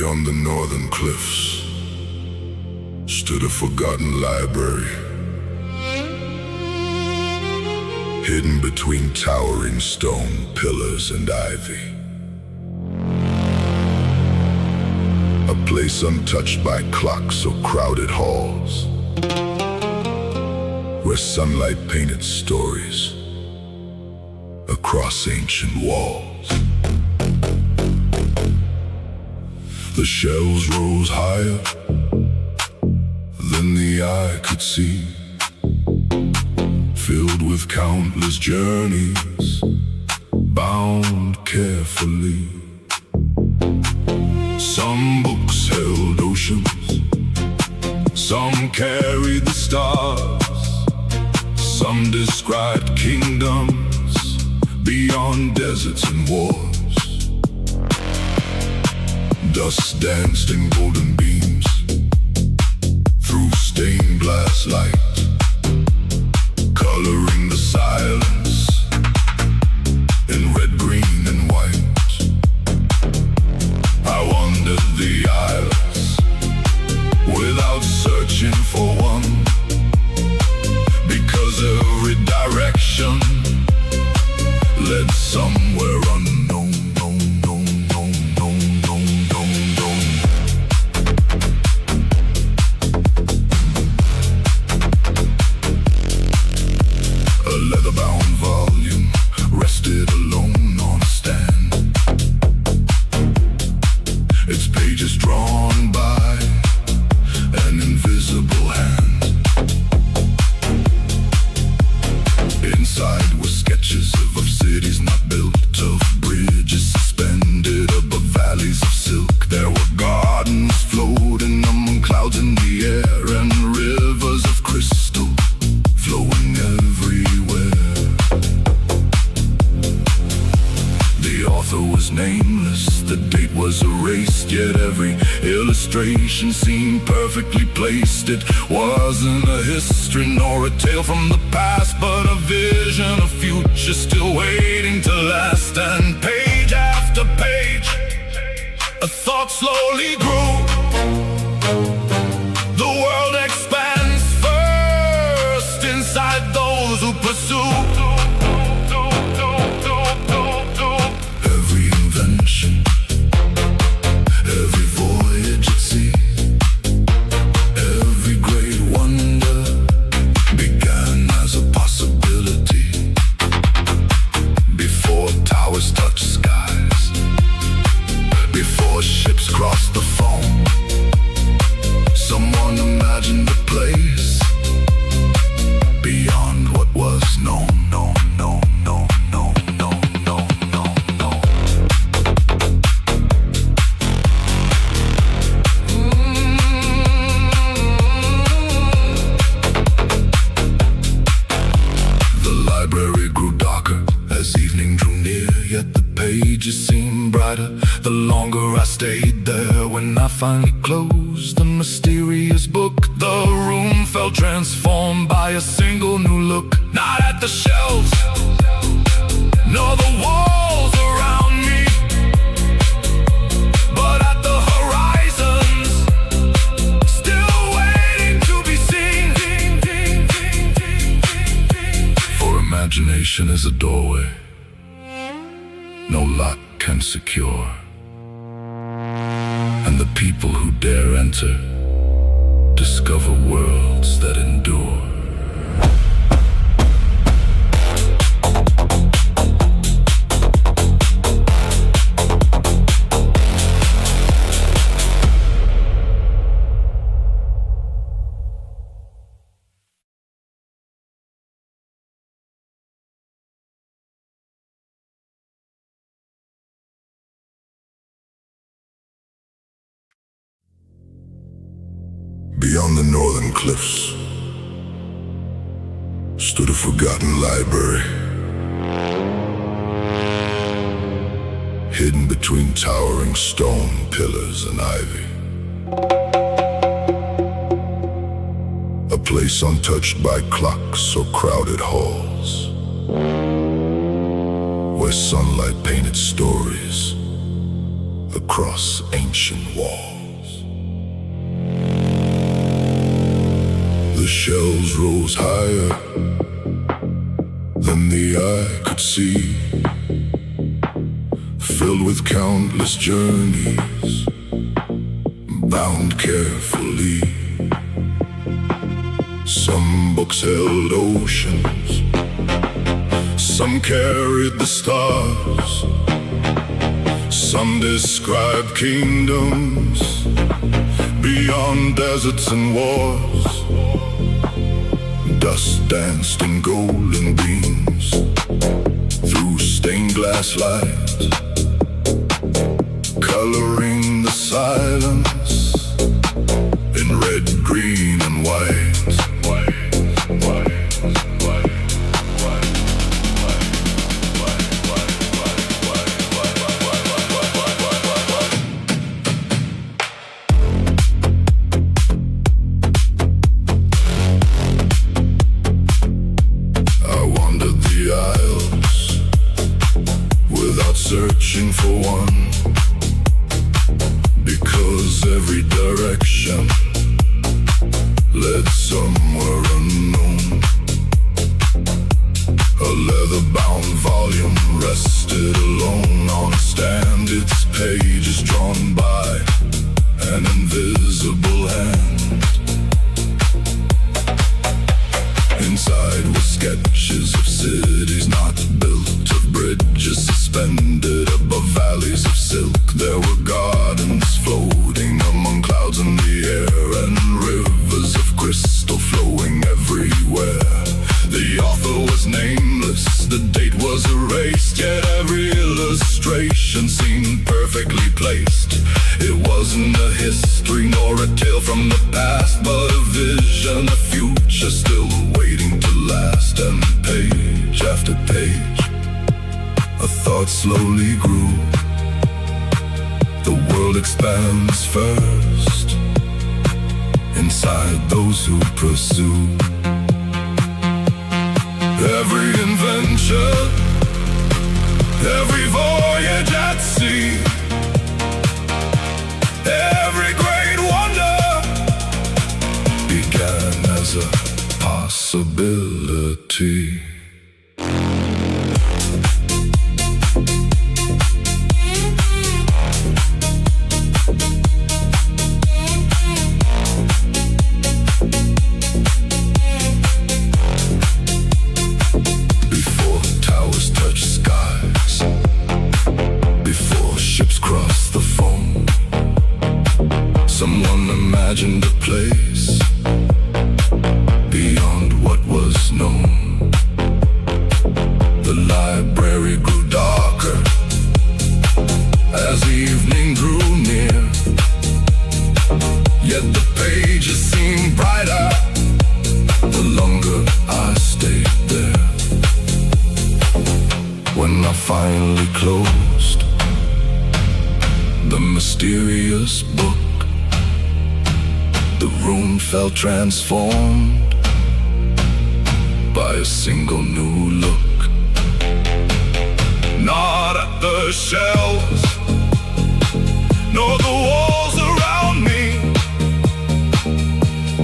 Beyond the northern cliffs stood a forgotten library, hidden between towering stone pillars and ivy. A place untouched by clocks or crowded halls, where sunlight painted stories across ancient walls. The shelves rose higher than the eye could see, filled with countless journeys, bound carefully. Some books held oceans, some carried the stars, some described kingdoms beyond deserts and wars. Dust danced in golden beams through stained glass light, coloring the silence in red, green, and white. I wandered the aisles without searching for one, because every direction led somewhere unknown. Leather-bound volume rested alone on a stand, its pages drawn by an invisible hand. Inside were sketches of cities not built, of bridges suspended above valleys of silk. There were gardens floating among clouds in the air, and rivers of crystal flowing everywhere. The author was nameless, the date was erased, yet every illustration seemed perfectly placed. It wasn't a history nor a tale from the past, but a vision of future still waiting to last. And page after page, a thought slowly grew. The world expands first inside those who pursue. Every invention, every voyage at sea, every great wonder began as a possibility. Before towers touched skies, before ships crossed the foam, someone imagined a place beyond what was known. The library grew darker as evening drew near, yet the pages seemed brighter the longer I stayed there. When I finally closed the mysterious book, the room felt transformed by a single new look. Not at the shelves, nor the walls around me, but at the horizons, still waiting to be seen. For imagination is a doorway no lock can secure, and the people who dare enter discover worlds that endure. Beyond the northern cliffs stood a forgotten library, hidden between towering stone pillars and ivy. A place untouched by clocks or crowded halls, where sunlight painted stories across ancient walls. The shells rose higher than the eye could see, filled with countless journeys, bound carefully. Some books held oceans, some carried the stars, some described kingdoms beyond deserts and wars. Dust danced in golden beams through stained glass light, coloring the silence in red, green, and white. Searching for one, because every direction led somewhere unknown. A leather-bound volume rested alone on a stand, its pages drawn by an invisible hand. Inside were sketches of cities not built, of bridges suspended above valleys of silk. There were gardens floating among clouds in the air, and rivers of crystal flowing everywhere. The author was nameless, the date was erased, yet every illustration seemed perfectly placed. It wasn't a history nor a tale from the past, but a vision, a future still waiting to last. And page after page, a thought slowly grew. The world expands first inside those who pursue. Every invention, every voyage at sea, every great wonder began as a possibility. Someone imagined a place beyond what was known. The library grew darker as evening drew near, yet the pages seemed brighter the longer I stayed there. When I finally closed the mysterious book, the room felt transformed by a single new look. Not at the shelves, nor the walls around me,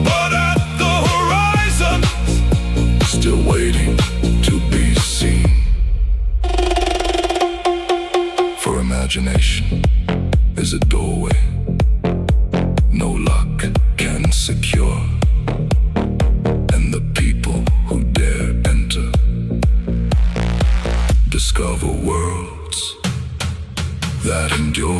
but at the horizon, still waiting to be seen. For imagination is a doorway no luck can secure, and the people who dare enter discover worlds that endure.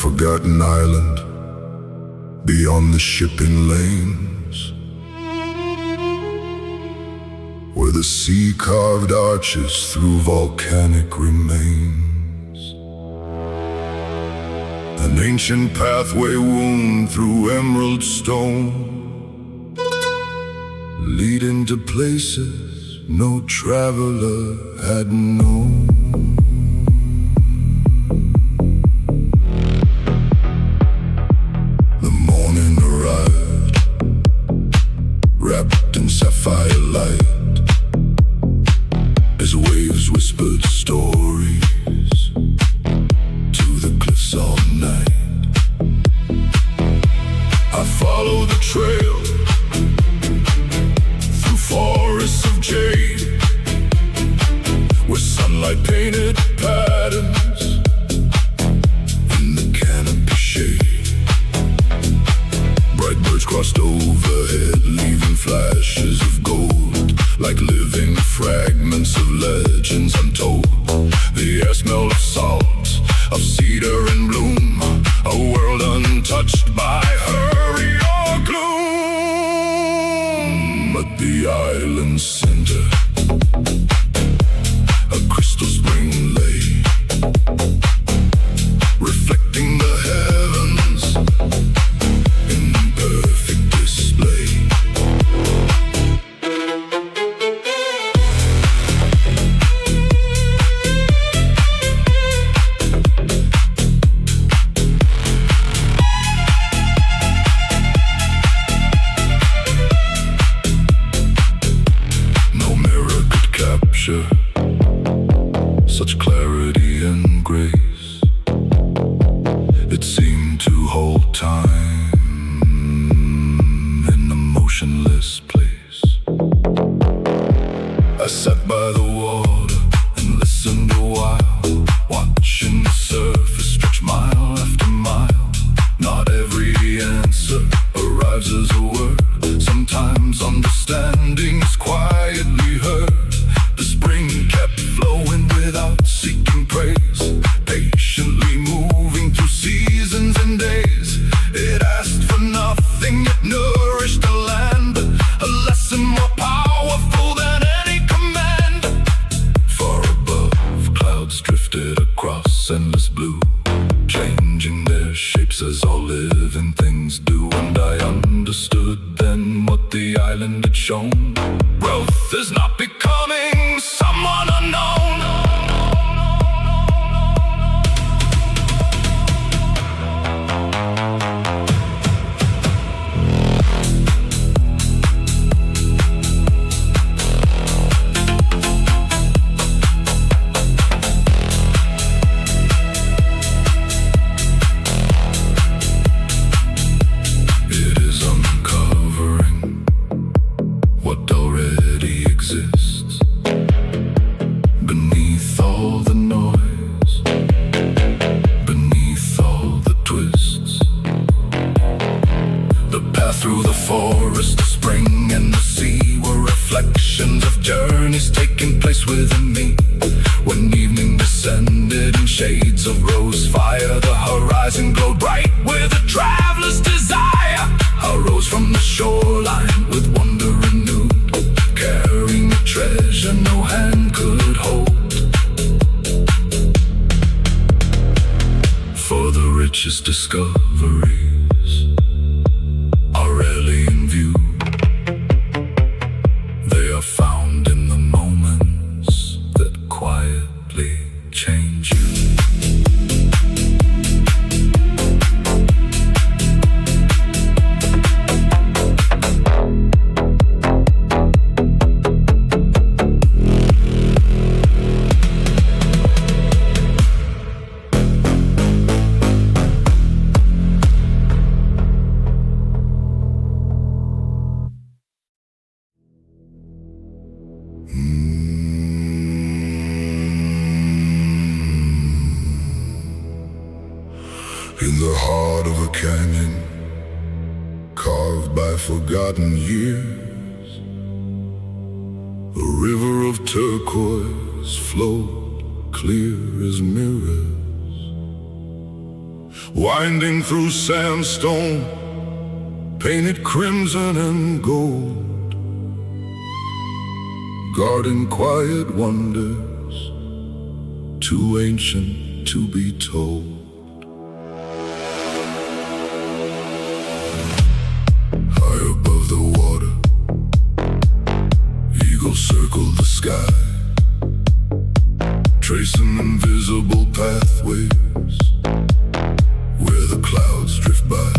Forgotten island, beyond the shipping lanes, where the sea carved arches through volcanic remains. An ancient pathway wound through emerald stone, leading to places no traveler had known. The morning arrived, wrapped in sapphire light, as waves whispered stories to the cliffs all night. I follow the trail through forests of jade, where sunlight painted patterns in the canopy shade. Bright birds crossed overhead, leaving flashes of gold, like living fragments of legends untold. The air smelled of salt, of cedar and bloom, a world untouched by hurry or gloom. At the island's center, a crystal spring lay, reflecting the heavens in perfect display. No mirror could capture such clarity and grace. It seemed to hold time in a motionless place. I sat by the water and listened a while, watching the surface stretch mile after mile. Not every answer arrives as a word. Sometimes understanding is quietly heard. The spring kept flowing without seeking praise, patiently moving through seasons and days. It asked for nothing, it nourished the land, a lesson more powerful than any command. Far above, clouds drifted across endless blue, changing their shapes as all living things do. And I understood then what the island had shown. Growth is not becoming someone unknown. It is uncovering what already exists beneath all the noise, beneath all the twists. The path through the forest, the spring and the sea were reflections of journeys taking place within me. When evening descended in shades of rose fire, the horizon glowed bright with a traveler's desire. I rose from the shoreline with wonder renewed, carrying a treasure no hand could hold. For the richest discoveries are rarely in view. They are found in the moments that quietly change you. In the heart of a canyon, carved by forgotten years, a river of turquoise flowed clear as mirrors, winding through sandstone, painted crimson and gold. guarding quiet wonders, too ancient to be told. High above the water, eagles circle the sky, tracing invisible pathways where the clouds drift by.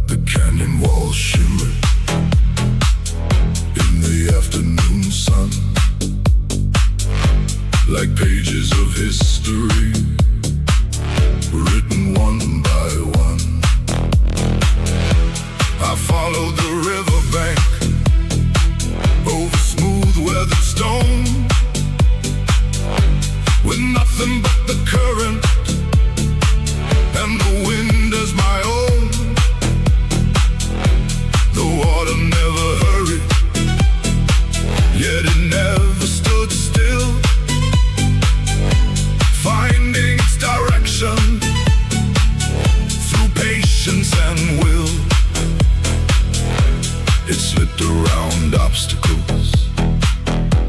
The canyon walls shimmer in the afternoon sun, like pages of history, written one by one. I followed the riverbank over smooth weathered stone, with nothing but the current and the wind as my own. The water never hurried, yet it never stood still, finding its direction through patience and will. It slipped around obstacles,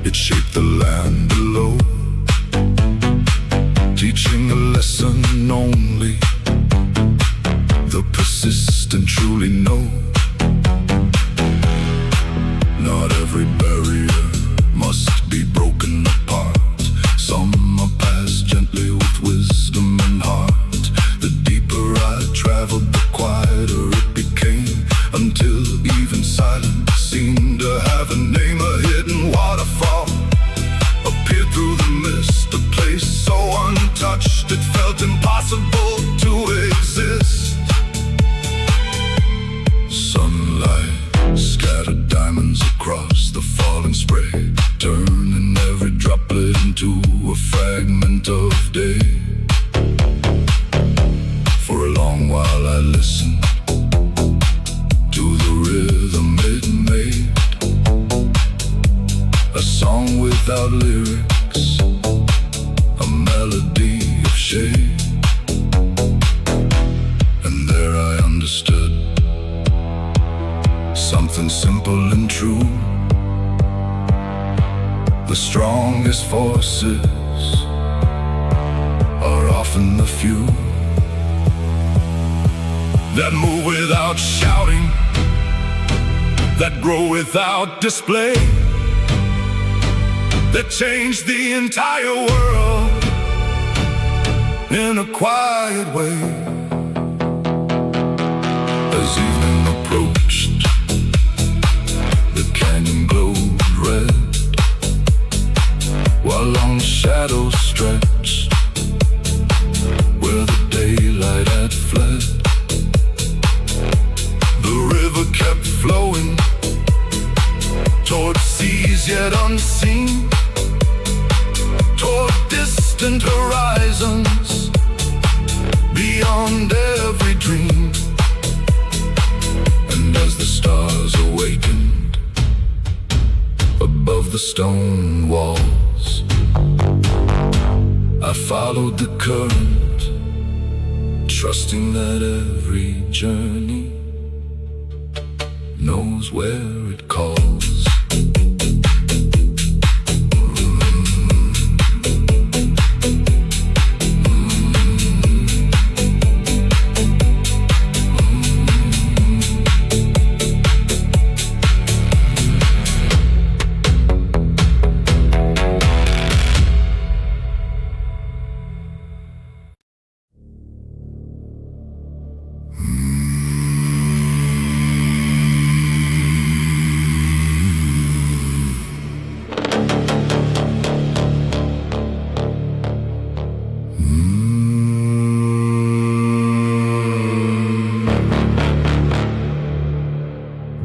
it shaped the land below, teaching a lesson only the persistent truly know. Not every barrier must be broken apart. Some are passed gently with wisdom and heart. The deeper I traveled, the quieter it became, until even silence seemed to have a name. A hidden waterfall appeared through the mist, a place so untouched it felt impossible to exist. Sunlight scattered diamonds across the falling spray, turning every droplet into a fragment of day. For a long while I listened to the rhythm it made, a song without lyrics, a melody of shade. And there I understood something simple and true. The strongest forces are often the few that move without shouting, that grow without display, that change the entire world in a quiet way. As evening approached, the canyon glowed red, while long shadows stretched where the daylight had fled. The river kept flowing toward seas yet unseen, toward distant horizons, beyond every dream. And as the stars awakened above the stone walls, I followed the current, trusting that every journey knows where it calls.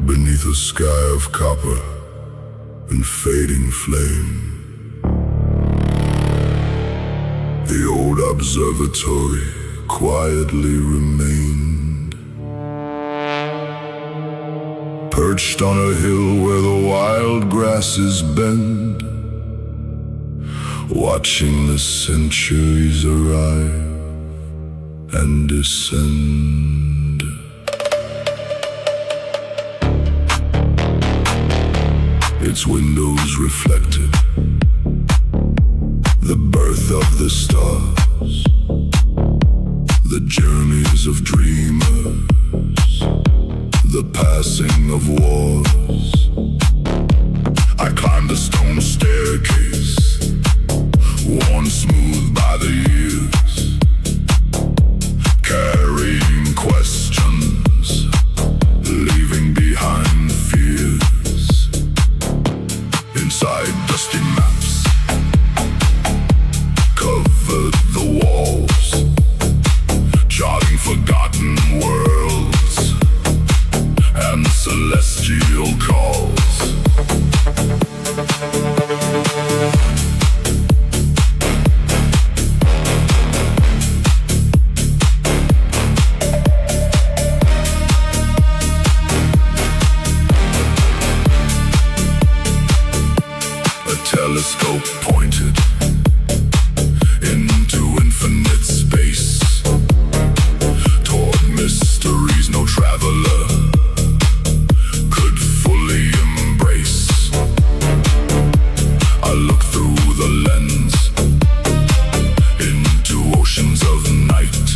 Beneath a sky of copper and fading flame, the old observatory quietly remained, perched on a hill where the wild grasses bend, watching the centuries arrive and descend. Its windows reflected the stars, the journeys of dreamers, the passing of wars. I climbed the stone staircase, worn smooth by the years, carrying questions, leaving behind fears. Inside dusty maps covered the walls, charting forgotten worlds and celestial calls. Telescope pointed into infinite space, toward mysteries no traveler could fully embrace. I looked through the lens into oceans of night,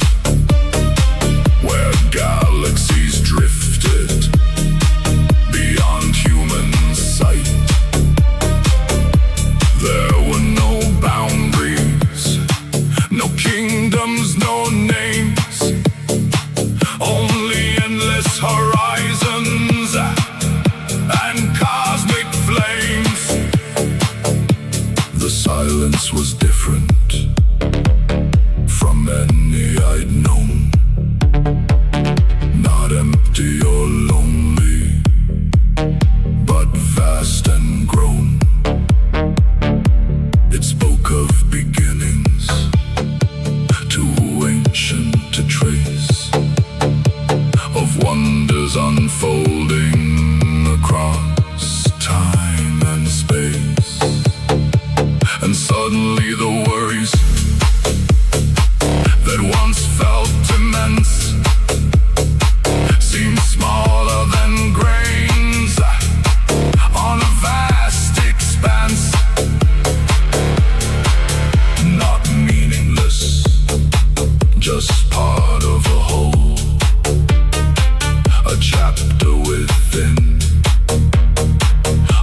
where galaxies drifted beyond human sight. There were no boundaries, no kingdoms, no names, only endless horizons and cosmic flames. The silence was different from any I'd known, not empty or lonely, but vast and grown. It spoke of beginnings, too ancient to trace, of wonders unfolding across time and space. And suddenly the worries that once felt immense seemed smaller than grains on a vast expanse. Not meaningless, just part of a whole, a chapter within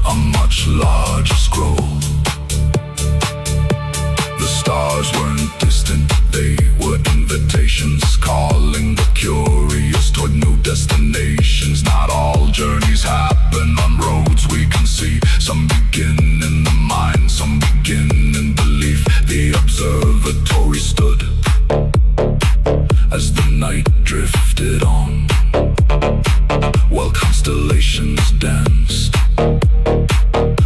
a much larger scroll. The stars weren't distant, they were invitations, calling the curious toward new destinations. Not all journeys happen on roads we can see. Some begin in the mind, some begin in belief. The observatory stood as the night drifted on, while constellations danced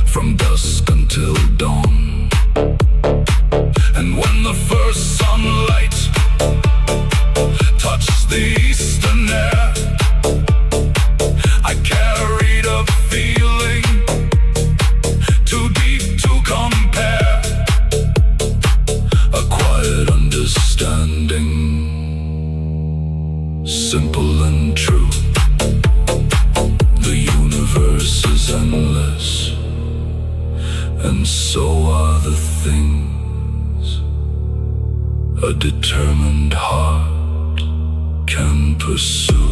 from dusk until dawn. And when the first sunlight touched the eastern air, I carried a feeling too deep to compare. A quiet understanding, simple and true. The universe is endless, and so are the things a determined heart can pursue.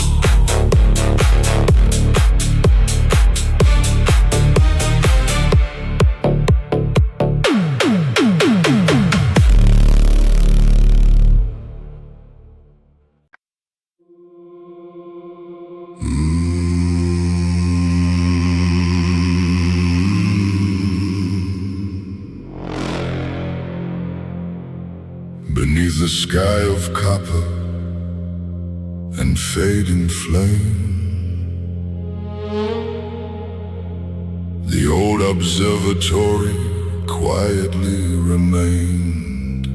Beneath the sky of copper and fading flame, the old observatory quietly remained,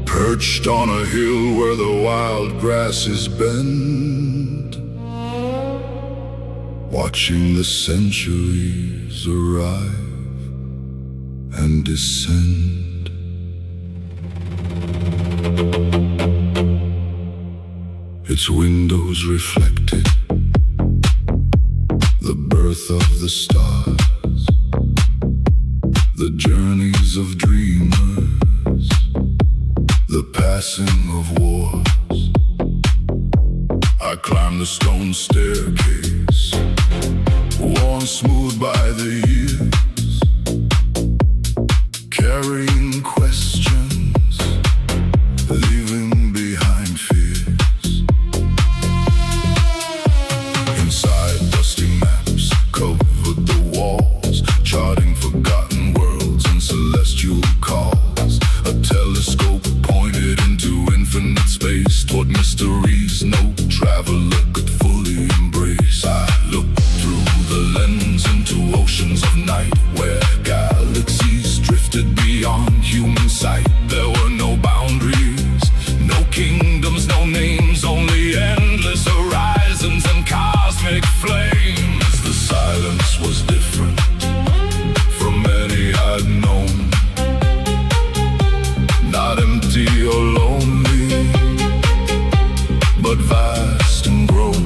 perched on a hill where the wild grasses bend, watching the centuries arrive and descend. Its windows reflected the birth of the stars, the journeys of dreams. stone staircase, worn smooth by the years, carrying questions, leaving behind fears. Inside, dusty maps covered the walls, charting forgotten worlds and celestial calls. A telescope pointed into infinite space, toward mysteries no traveler could fully embrace. I looked through the lens into oceans of night, where galaxies drifted beyond human sight. There were no boundaries, no kingdoms, no names, only endless horizons and cosmic flames. The silence was different from any I'd known, not empty or lonely, but vast and grown.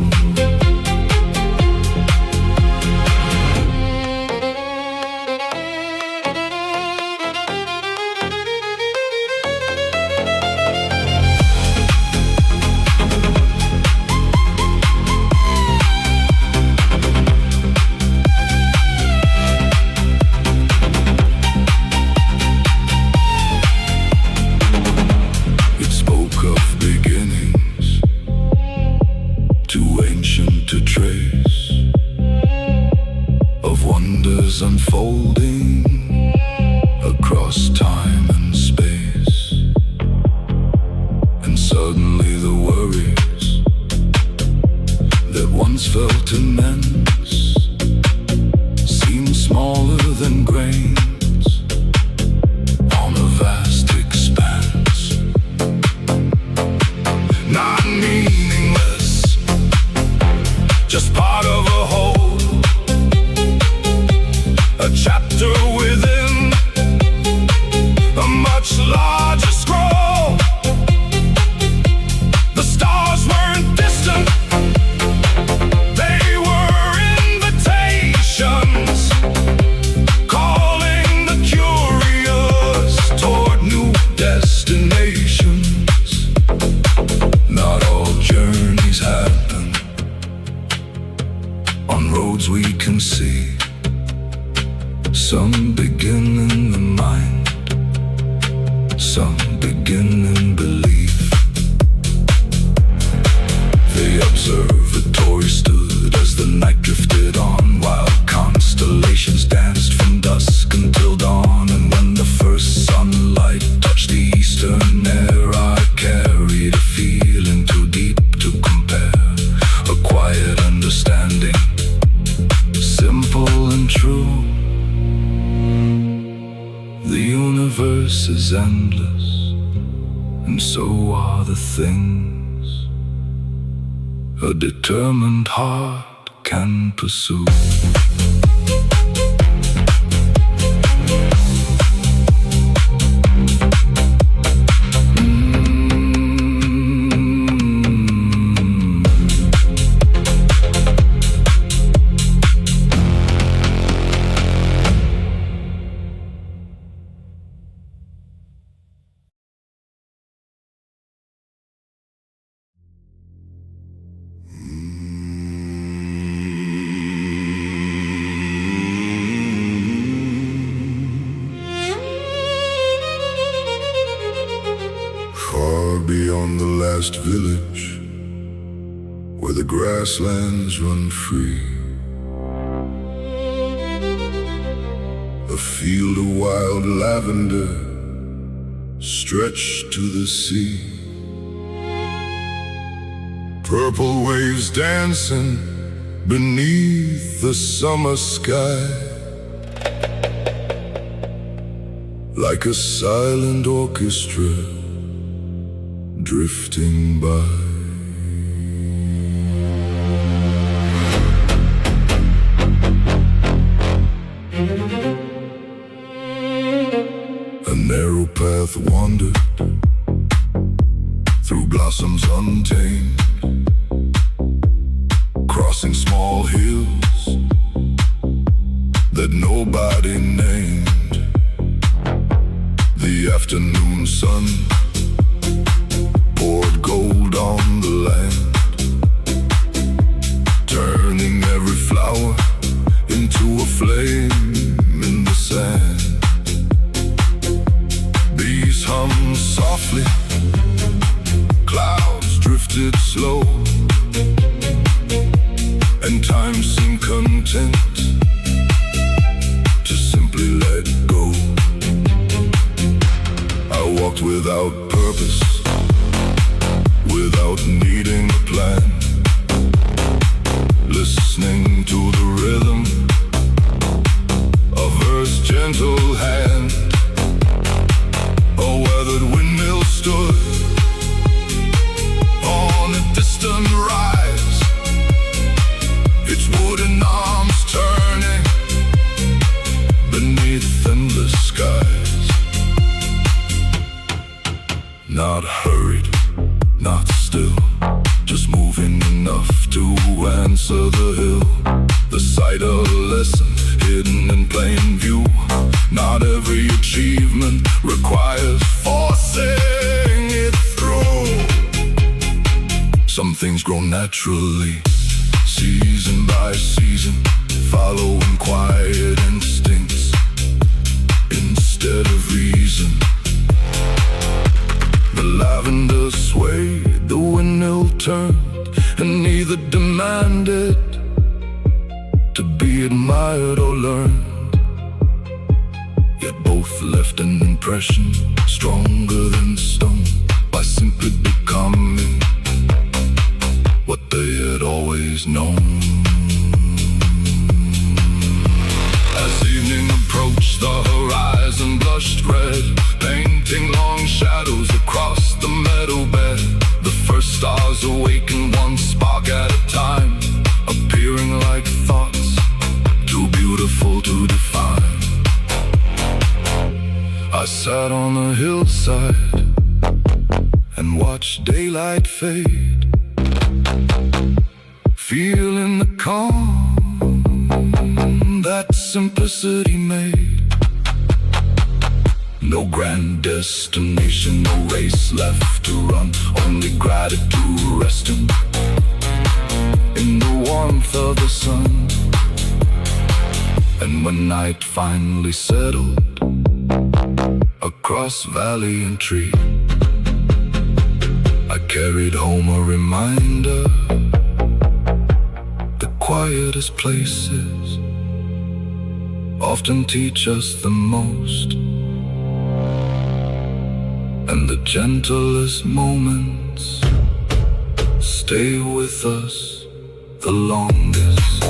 Unfolding across time and space, and suddenly the worries that once felt immense seem smaller than grains on a vast expanse. Not meaningless, just part of a whole, a chapter within a much larger scroll. The stars weren't distant, they were invitations, calling the curious toward new destinations. Not all journeys happen on roads we can see. Some begin in the mind, some begin in belief. The observatory stood as the night drifted on, while constellations danced from dusk until dawn. And when the first sunlight touched the eastern air, I carried a feeling too deep to compare. A quiet understanding, simple and true. The universe is endless, and so are the things a determined heart can pursue. Beyond the last village, where the grasslands run free, a field of wild lavender stretched to the sea. Purple waves dancing beneath the summer sky, like a silent orchestra drifting by. A narrow path wandered through blossoms untamed, crossing small hills that nobody named. The afternoon sun poured gold on the land, sour into a flame in the sand. Bees hum softly, clouds drifted slow, and time seemed content to simply let go. I walked without purpose, without needing a plan, listening to the rhythm of Earth's gentle hand. A weathered windmill stood on a distant rise, its wooden arms turning beneath endless skies. Not hurried, not still, just moving enough to answer the hill. The sight of a lesson hidden in plain view. Not every achievement requires forcing it through. Some things grow naturally, season by season, following quiet instincts instead of reason. The lavender swayed, the windmill turned, and neither demanded to be admired or learned. Yet both left an impression stronger than stone, by simply becoming what they had always known. As evening approached, the horizon blushed red, painting long shadows across the meadow bed. The first stars awakened, one spark at a time, appearing like thoughts too beautiful to define. I sat on a hillside and watched daylight fade, feeling the calm that simplicity made. No grand destination, no race left to run, only gratitude resting in the warmth of the sun. And when night finally settled across valley and tree, I carried home a reminder: the quietest places often teach us the most, and the gentlest moments stay with us the longest.